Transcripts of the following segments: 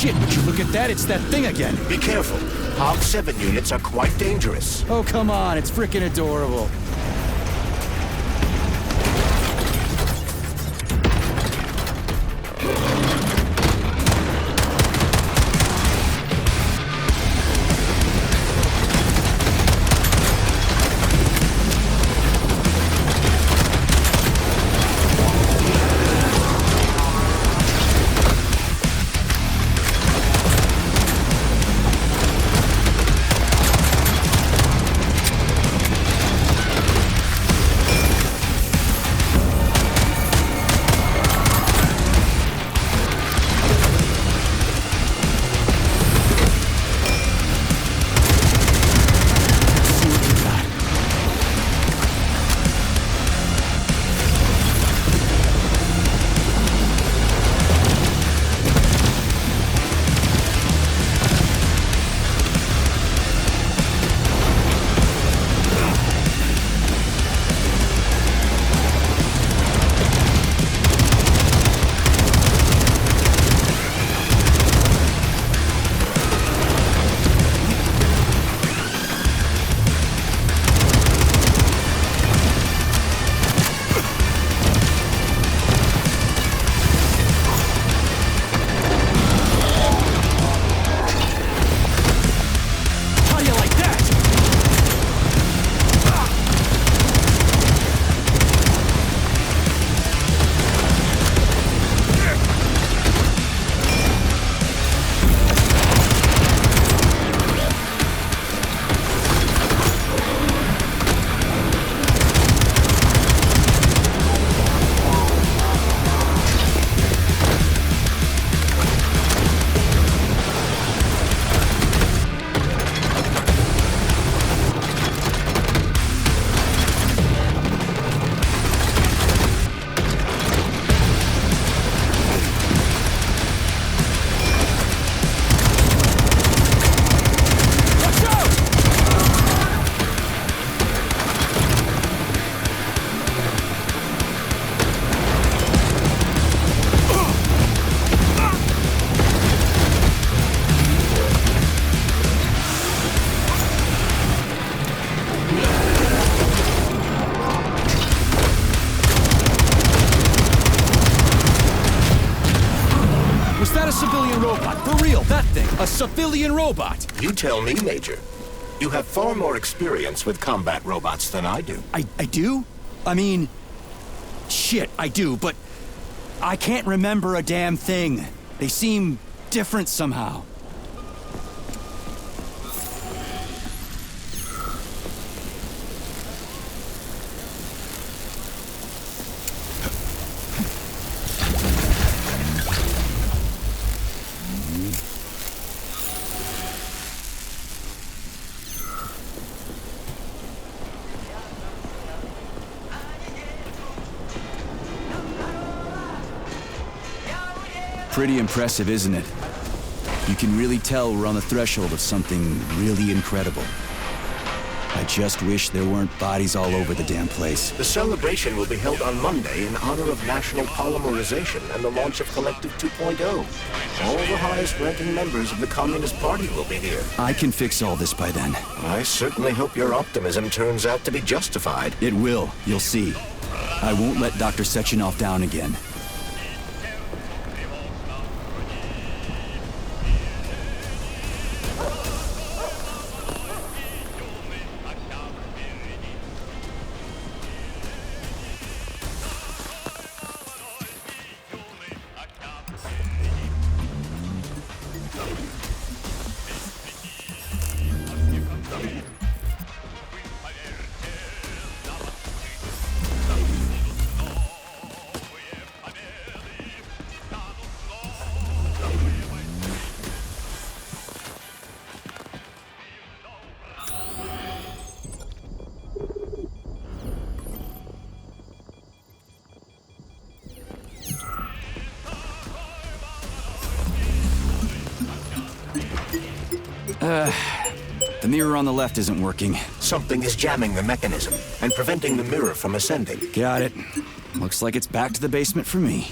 Shit, would you look at that? It's that thing again. Be careful. HOG-7 units are quite dangerous. Oh, come on. It's freaking adorable. A civilian robot! You tell me, Major. You have far more experience with combat robots than I do. I do? I mean... Shit, I do, but... I can't remember a damn thing. They seem different somehow. Pretty impressive, isn't it? You can really tell we're on the threshold of something really incredible. I just wish there weren't bodies all over the damn place. The celebration will be held on Monday in honor of National Polymerization and the launch of Collective 2.0. All the highest-ranking members of the Communist Party will be here. I can fix all this by then. I certainly hope your optimism turns out to be justified. It will, you'll see. I won't let Dr. Sechenov down again. The mirror on the left isn't working. Something is jamming the mechanism and preventing the mirror from ascending. Got it. Looks like it's back to the basement for me.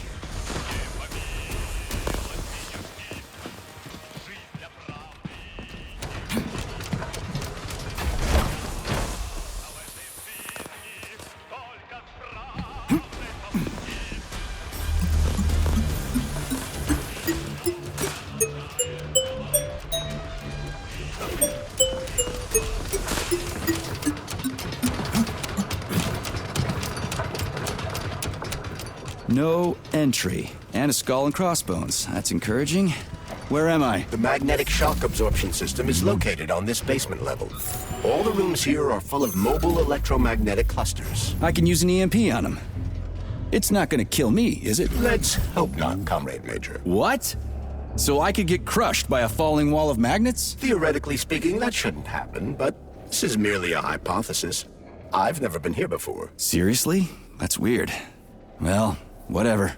No entry. And a skull and crossbones. That's encouraging. Where am I? The magnetic shock absorption system is located on this basement level. All the rooms here are full of mobile electromagnetic clusters. I can use an EMP on them. It's not gonna kill me, is it? Let's hope not, Comrade Major. What? So I could get crushed by a falling wall of magnets? Theoretically speaking, that shouldn't happen, but this is merely a hypothesis. I've never been here before. Seriously? That's weird. Well, whatever.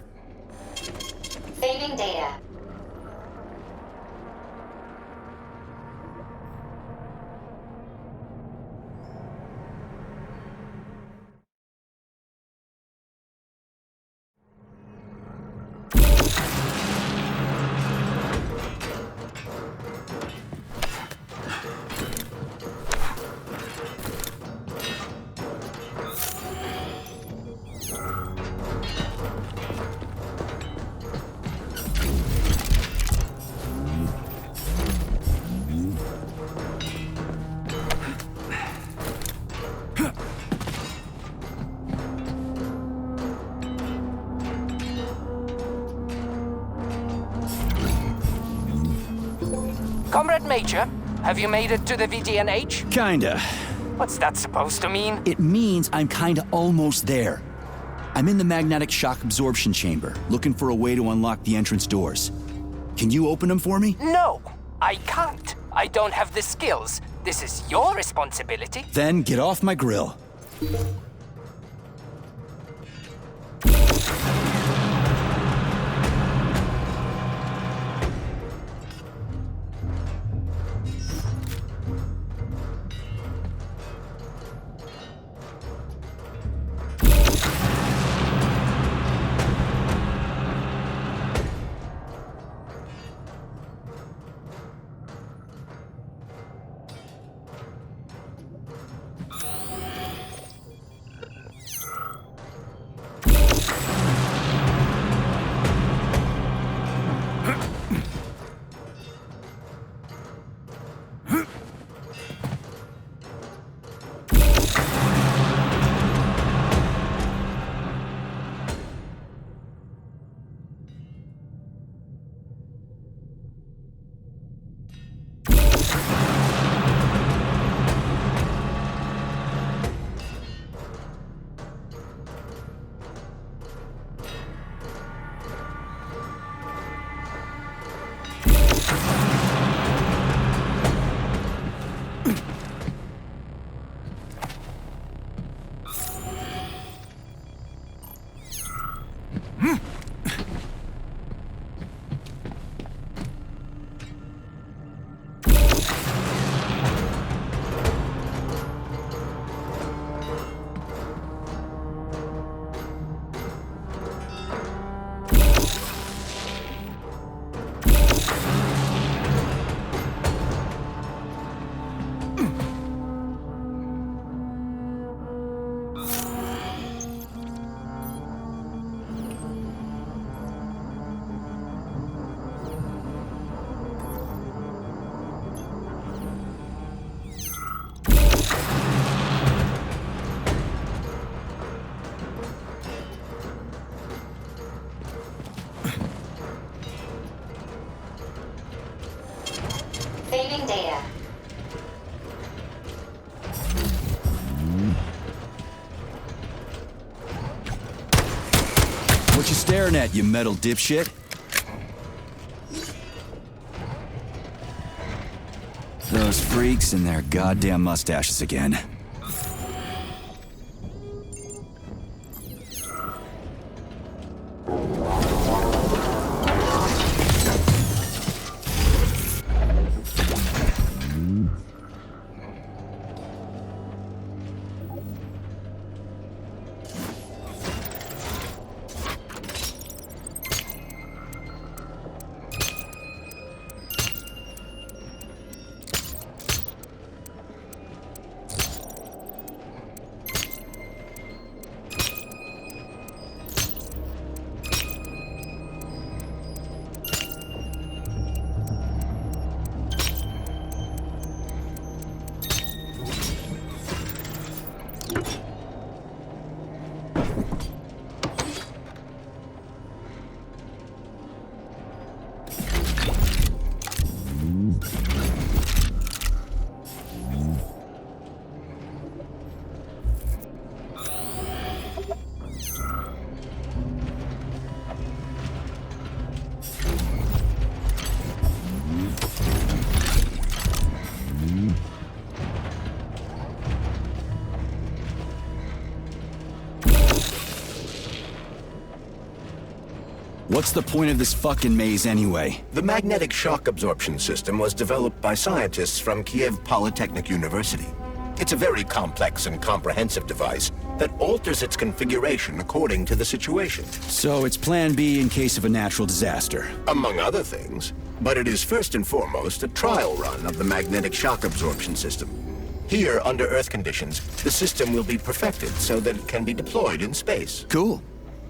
Saving data. Comrade Major, have you made it to the VDNH? Kinda. What's that supposed to mean? It means I'm kinda almost there. I'm in the magnetic shock absorption chamber, looking for a way to unlock the entrance doors. Can you open them for me? No, I can't. I don't have the skills. This is your responsibility. Then get off my grill. Saving data. What you staring at, you metal dipshit? Those freaks and their goddamn mustaches again. What's the point of this fucking maze anyway? The magnetic shock absorption system was developed by scientists from Kiev Polytechnic University. It's a very complex and comprehensive device that alters its configuration according to the situation. So it's plan B in case of a natural disaster. Among other things. But it is first and foremost a trial run of the magnetic shock absorption system. Here, under Earth conditions, the system will be perfected so that it can be deployed in space. Cool.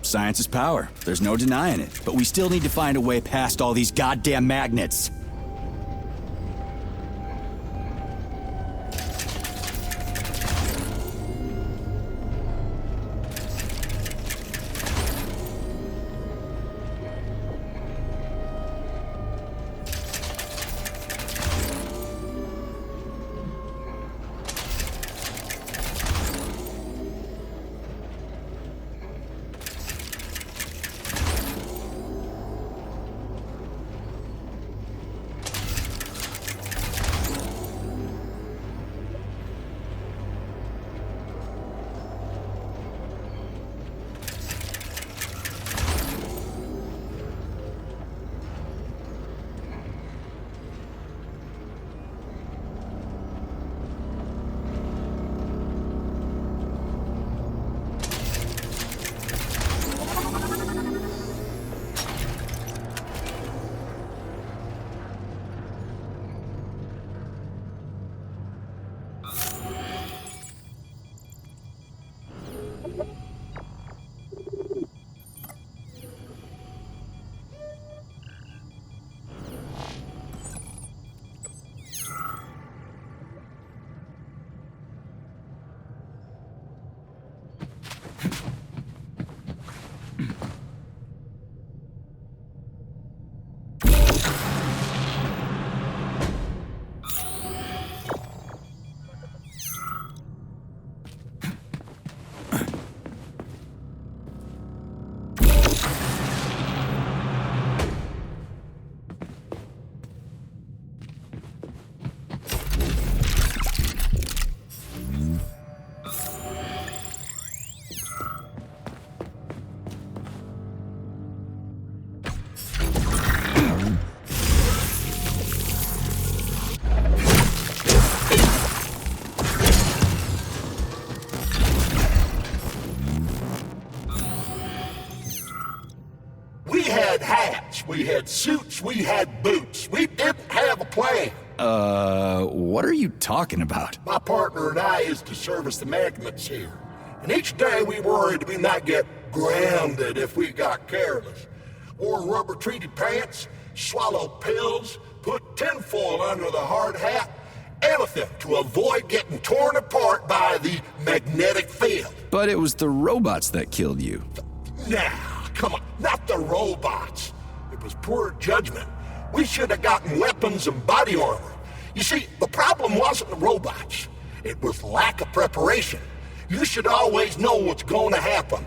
Science is power. There's no denying it. But we still need to find a way past all these goddamn magnets. We had suits, we had boots. We didn't have a plan. What are you talking about? My partner and I is to service the magnets here. And each day we worried we might get grounded if we got careless. Wore rubber-treated pants, swallowed pills, put tinfoil under the hard hat, anything to avoid getting torn apart by the magnetic field. But it was the robots that killed you. Now, come on, not the robots. It was poor judgment. We should have gotten weapons and body armor. You see, the problem wasn't the robots. It was lack of preparation. You should always know what's going to happen.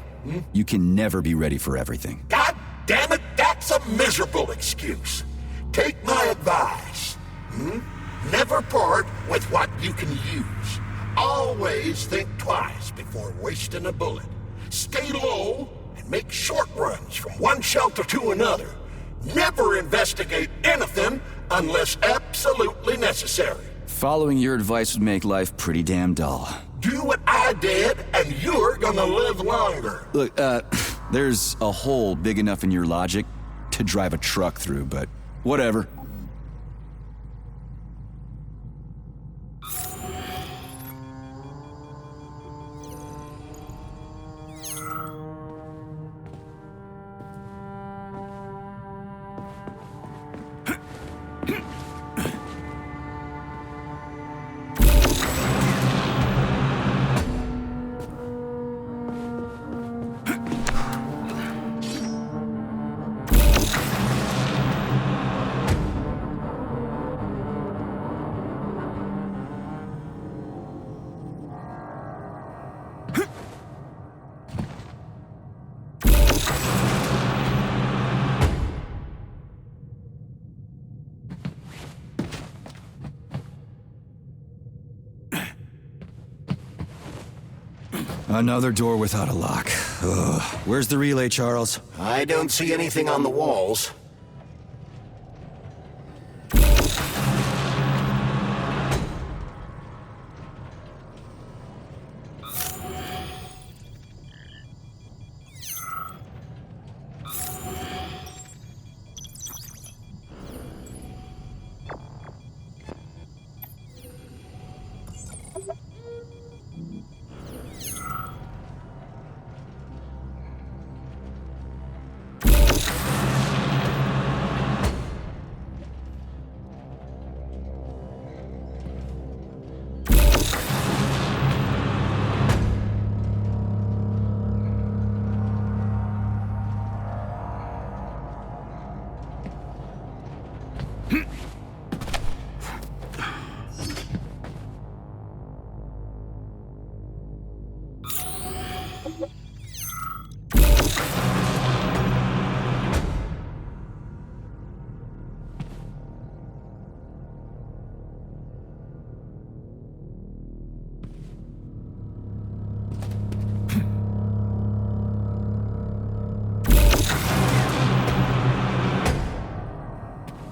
You can never be ready for everything. God damn it, that's a miserable excuse. Take my advice. Never part with what you can use. Always think twice before wasting a bullet. Stay low and make short runs from one shelter to another. Never investigate anything unless absolutely necessary. Following your advice would make life pretty damn dull. Do what I did, and you're gonna live longer. Look, there's a hole big enough in your logic to drive a truck through, but whatever. Another door without a lock. Where's the relay, Charles? I don't see anything on the walls.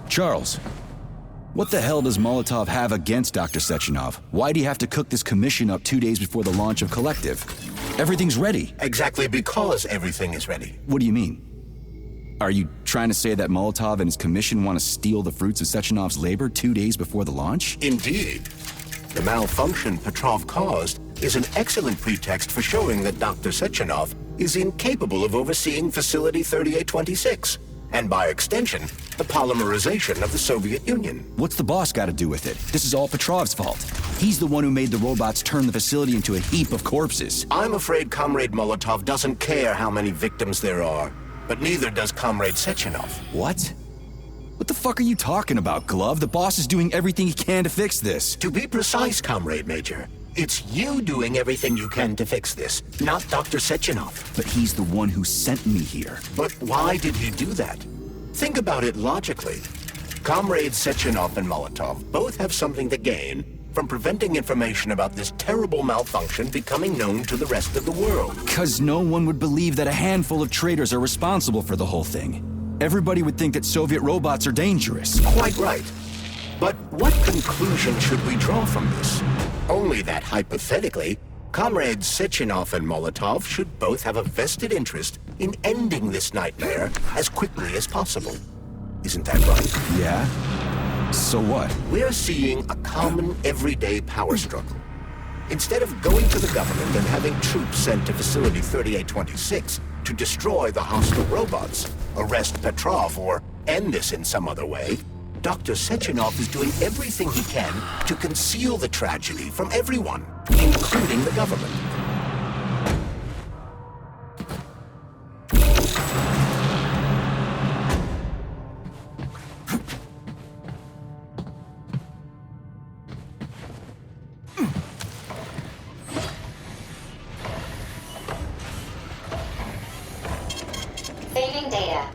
Charles, what the hell does Molotov have against Dr. Sechenov? Why'd he have to cook this commission up 2 days before the launch of Collective? Everything's ready. Exactly because everything is ready. What do you mean? Are you trying to say that Molotov and his commission want to steal the fruits of Sechenov's labor 2 days before the launch? Indeed. The malfunction Petrov caused is an excellent pretext for showing that Dr. Sechenov is incapable of overseeing Facility 3826, and by extension, the polymerization of the Soviet Union. What's the boss got to do with it? This is all Petrov's fault. He's the one who made the robots turn the facility into a heap of corpses. I'm afraid Comrade Molotov doesn't care how many victims there are, but neither does Comrade Sechenov. What? What the fuck are you talking about, Glove? The boss is doing everything he can to fix this. To be precise, Comrade Major, it's you doing everything you can to fix this, not Dr. Sechenov. But he's the one who sent me here. But why did he do that? Think about it logically. Comrades Sechenov and Molotov both have something to gain from preventing information about this terrible malfunction becoming known to the rest of the world. Because no one would believe that a handful of traitors are responsible for the whole thing. Everybody would think that Soviet robots are dangerous. Quite right. But what conclusion should we draw from this? Only that, hypothetically, Comrades Sechenov and Molotov should both have a vested interest in ending this nightmare as quickly as possible. Isn't that right? Yeah? So what? We're seeing a common, everyday power struggle. Instead of going to the government and having troops sent to Facility 3826 to destroy the hostile robots, arrest Petrov, or end this in some other way, Dr. Sechenov is doing everything he can to conceal the tragedy from everyone, including the government. Saving data.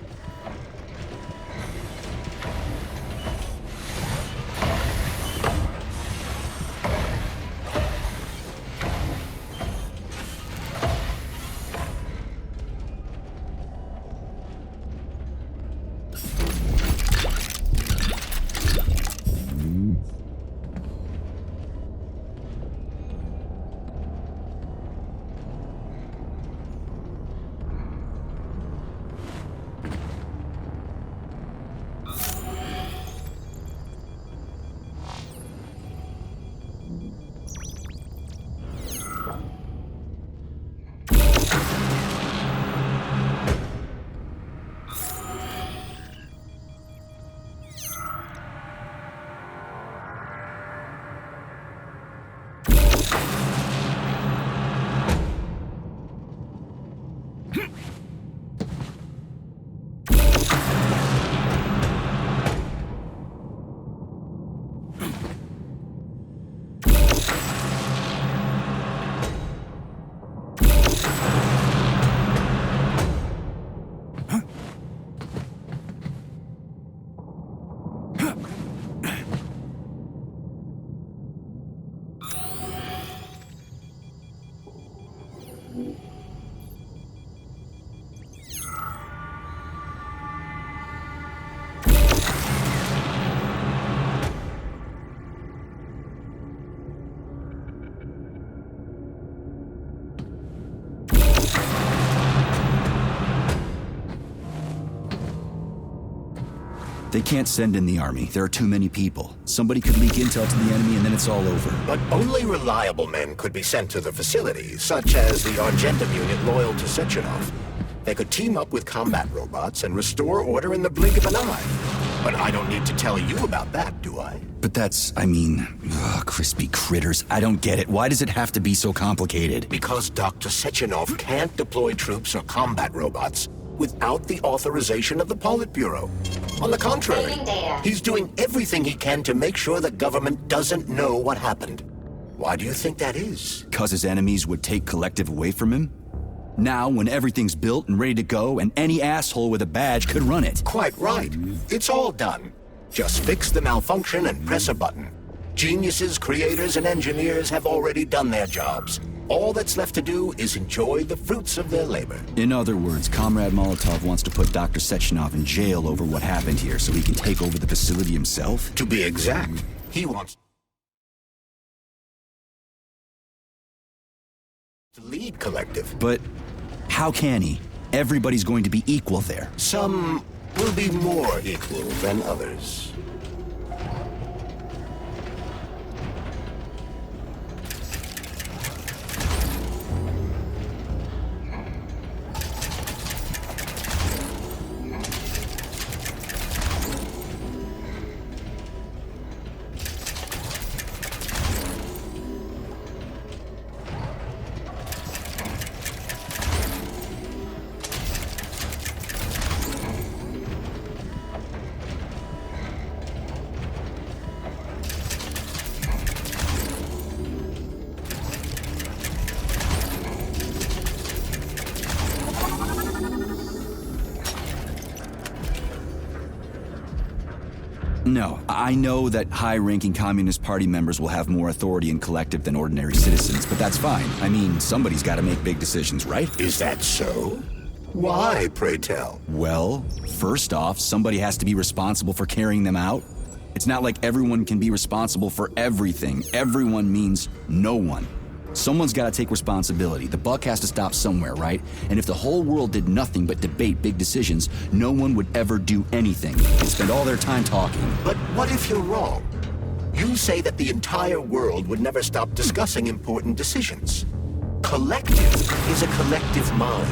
They can't send in the army. There are too many people. Somebody could leak intel to the enemy and then it's all over. But only reliable men could be sent to the facility, such as the Argentum unit loyal to Sechenov. They could team up with combat robots and restore order in the blink of an eye. But I don't need to tell you about that, do I? But that's, crispy critters. I don't get it. Why does it have to be so complicated? Because Dr. Sechenov can't deploy troops or combat robots without the authorization of the Politburo. On the contrary, he's doing everything he can to make sure the government doesn't know what happened. Why do you think that is? 'Cause his enemies would take Collective away from him? Now, when everything's built and ready to go, and any asshole with a badge could run it. Quite right. It's all done. Just fix the malfunction and press a button. Geniuses, creators, and engineers have already done their jobs. All that's left to do is enjoy the fruits of their labor. In other words, Comrade Molotov wants to put Dr. Sechenov in jail over what happened here so he can take over the facility himself? To be exact, he wants to lead Collective. But how can he? Everybody's going to be equal there. Some will be more equal than others. No, I know that high-ranking Communist Party members will have more authority in Collective than ordinary citizens, but that's fine. I mean, somebody's got to make big decisions, right? Is that so? Why, pray tell? Well, first off, somebody has to be responsible for carrying them out. It's not like everyone can be responsible for everything. Everyone means no one. Someone's got to take responsibility. The buck has to stop somewhere, right? And if the whole world did nothing but debate big decisions, no one would ever do anything. They'd spend all their time talking. But what if you're wrong? You say that the entire world would never stop discussing important decisions. Collective is a collective mind.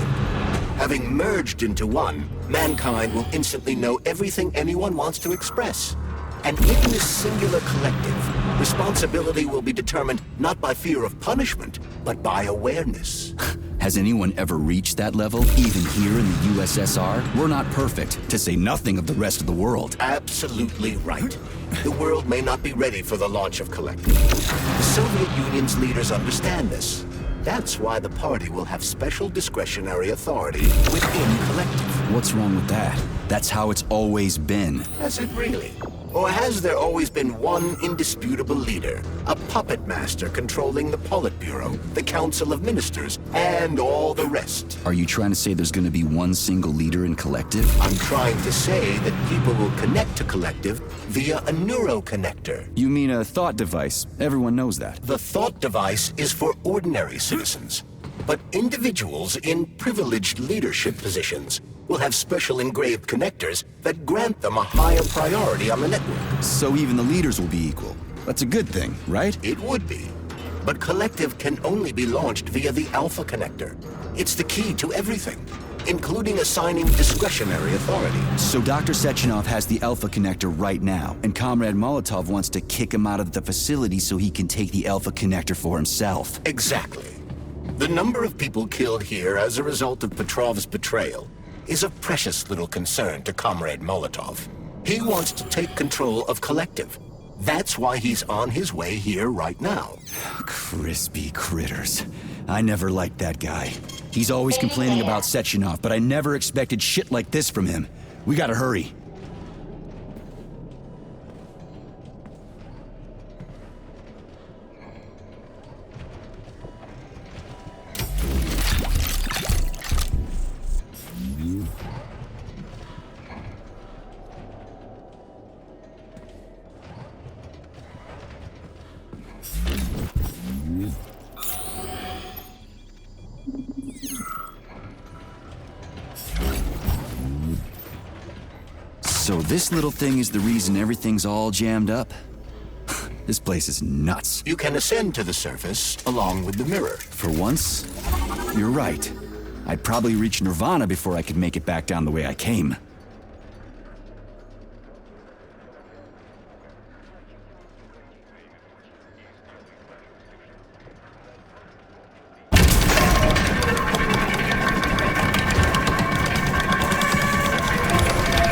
Having merged into one, mankind will instantly know everything anyone wants to express. And in this singular collective, responsibility will be determined not by fear of punishment, but by awareness. Has anyone ever reached that level, even here in the USSR? We're not perfect, to say nothing of the rest of the world. Absolutely right. The world may not be ready for the launch of Collective. The Soviet Union's leaders understand this. That's why the party will have special discretionary authority within Collective. What's wrong with that? That's how it's always been. Has it really? Or has there always been one indisputable leader, a puppet master controlling the Politburo, the Council of Ministers, and all the rest? Are you trying to say there's going to be one single leader in Collective? I'm trying to say that people will connect to Collective via a neuroconnector. You mean a thought device? Everyone knows that. The thought device is for ordinary citizens, but individuals in privileged leadership positions will have special engraved connectors that grant them a higher priority on the network. So even the leaders will be equal. That's a good thing, right? It would be. But Collective can only be launched via the Alpha Connector. It's the key to everything, including assigning discretionary authority. So Dr. Sechenov has the Alpha Connector right now, and Comrade Molotov wants to kick him out of the facility so he can take the Alpha Connector for himself. Exactly. The number of people killed here as a result of Petrov's betrayal is of precious little concern to Comrade Molotov. He wants to take control of Collective. That's why he's on his way here right now. Crispy critters. I never liked that guy. He's always complaining about Sechenov, but I never expected shit like this from him. We gotta hurry. So this little thing is the reason everything's all jammed up? This place is nuts. You can ascend to the surface along with the mirror. For once, you're right. I'd probably reach Nirvana before I could make it back down the way I came.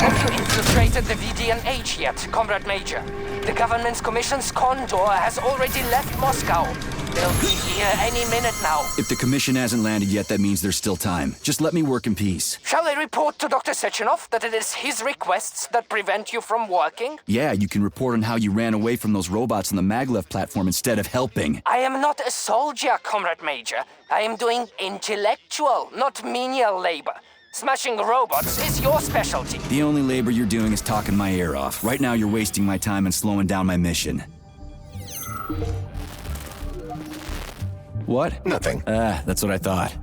Have you infiltrated the VDNH yet, Comrade Major? The government's commission's condor has already left Moscow. They'll be here any minute now. If the commission hasn't landed yet, that means there's still time. Just let me work in peace. Shall I report to Dr. Sechenov that it is his requests that prevent you from working? Yeah, you can report on how you ran away from those robots on the maglev platform instead of helping. I am not a soldier, Comrade Major. I am doing intellectual, not menial labor. Smashing robots is your specialty. The only labor you're doing is talking my ear off. Right now you're wasting my time and slowing down my mission. What? Nothing. That's what I thought.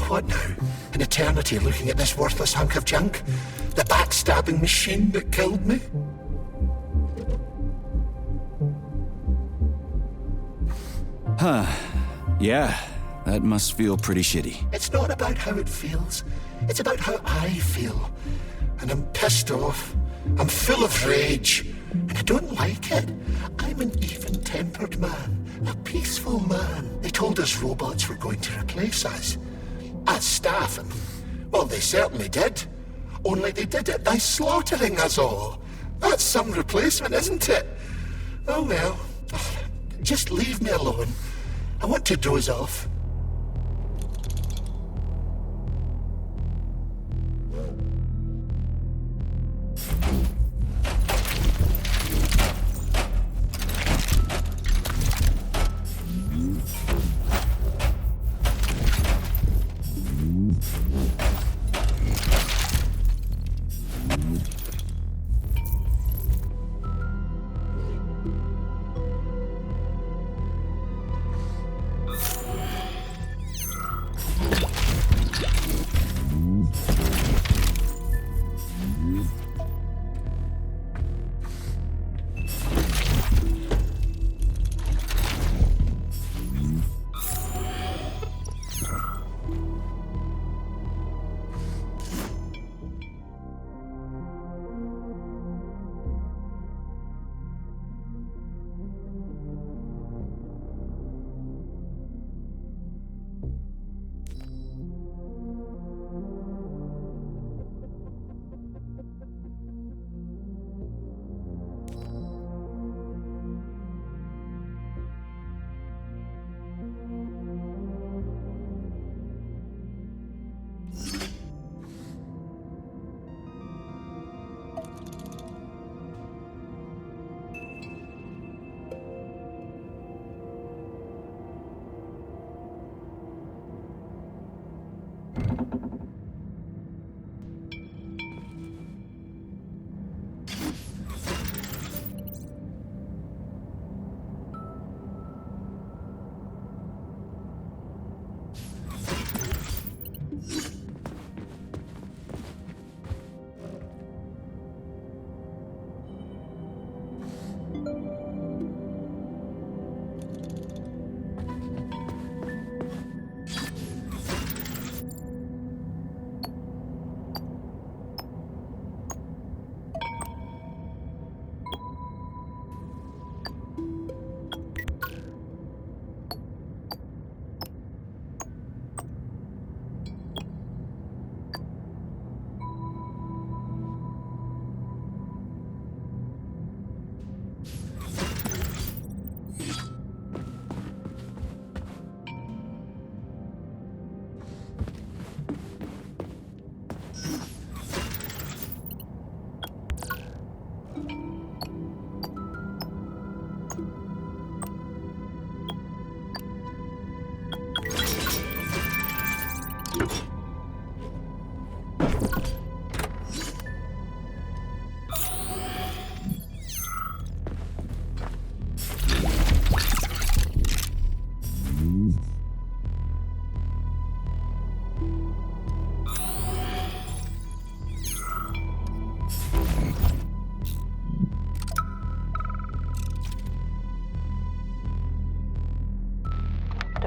What now? An eternity looking at this worthless hunk of junk? The backstabbing machine that killed me? Yeah, that must feel pretty shitty. It's not about how it feels. It's about how I feel. And I'm pissed off. I'm full of rage. And I don't like it. I'm an even-tempered man. A peaceful man. They told us robots were going to replace us. As staff, and, well, they certainly did. Only they did it by slaughtering us all. That's some replacement, isn't it? Oh well. Just leave me alone. I want to doze off.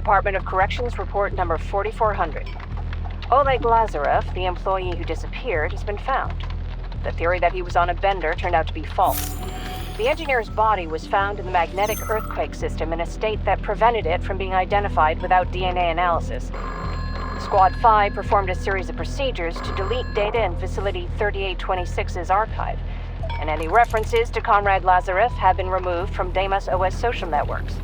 Department of Corrections report number 4400. Oleg Lazarev, the employee who disappeared, has been found. The theory that he was on a bender turned out to be false. The engineer's body was found in the magnetic earthquake system in a state that prevented it from being identified without DNA analysis. Squad 5 performed a series of procedures to delete data in Facility 3826's archive, and any references to Comrade Lazarev have been removed from Deimos OS social networks.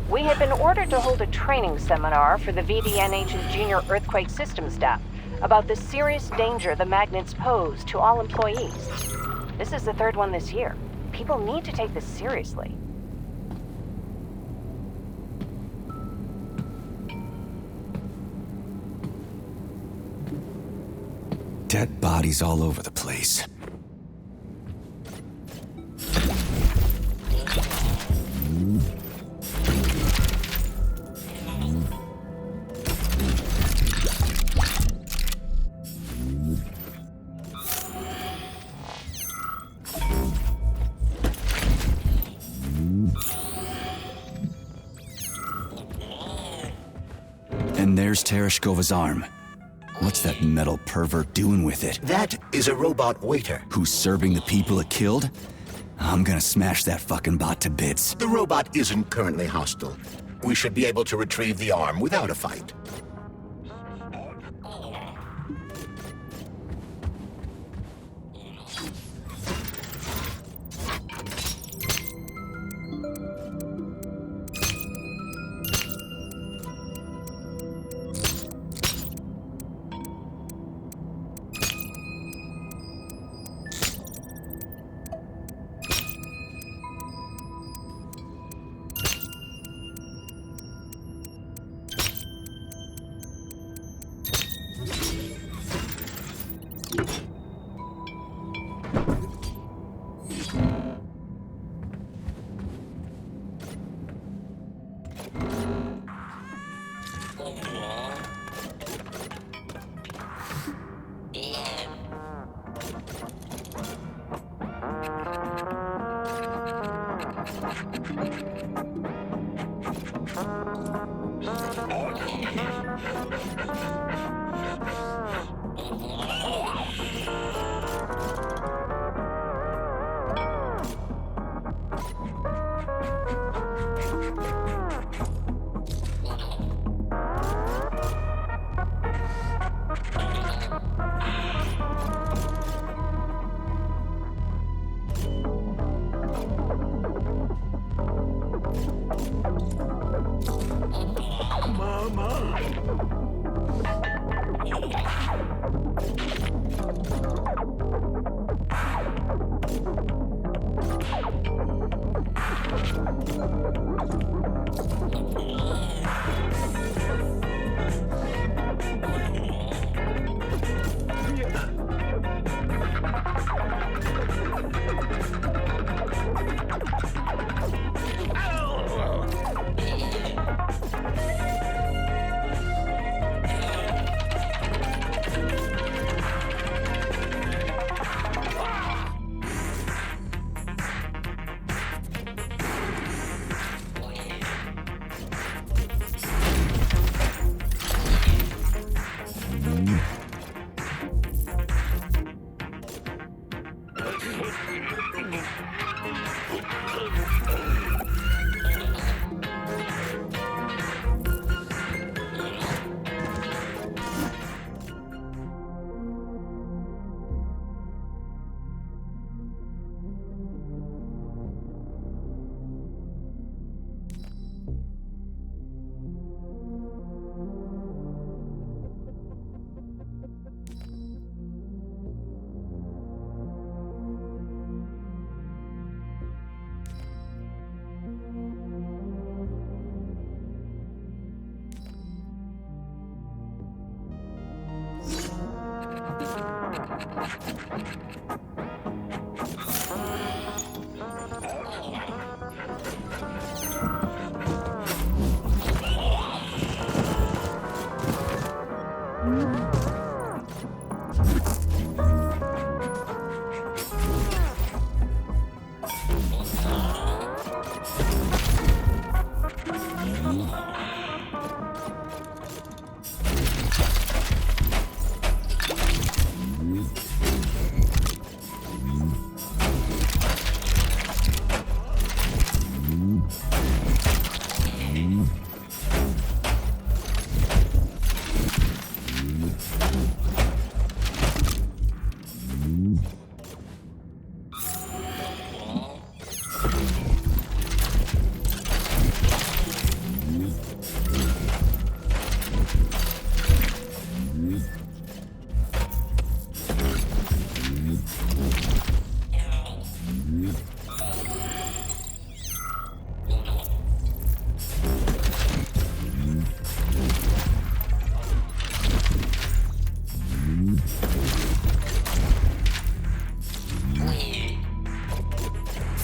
We had been ordered to hold a training seminar for the VDNH's junior earthquake system staff about the serious danger the magnets pose to all employees. This is the third one this year. People need to take this seriously. Dead bodies all over the place. And there's Tereshkova's arm. What's that metal pervert doing with it? That is a robot waiter. Who's serving the people it killed? I'm gonna smash that fucking bot to bits. The robot isn't currently hostile. We should be able to retrieve the arm without a fight.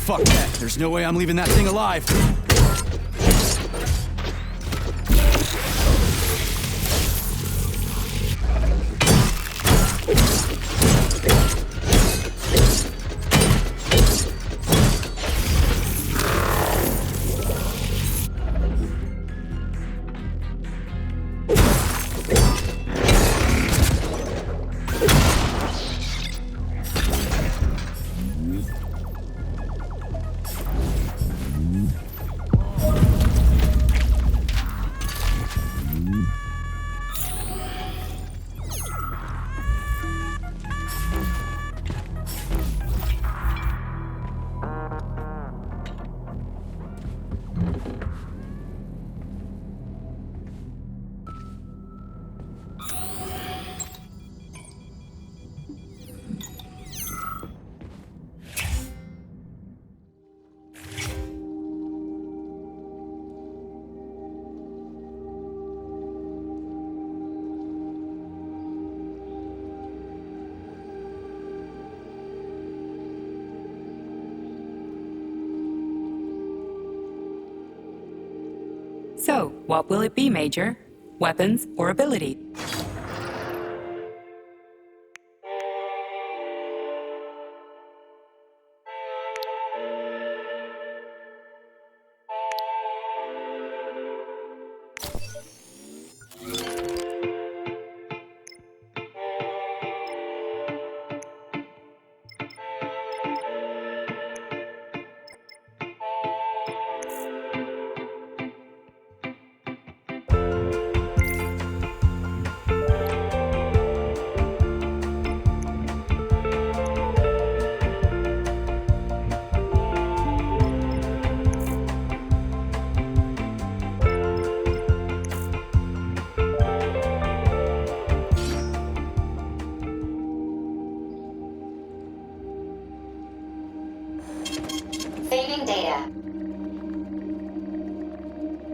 Fuck that. There's no way I'm leaving that thing alive. So, what will it be, Major? Weapons or ability? Saving data.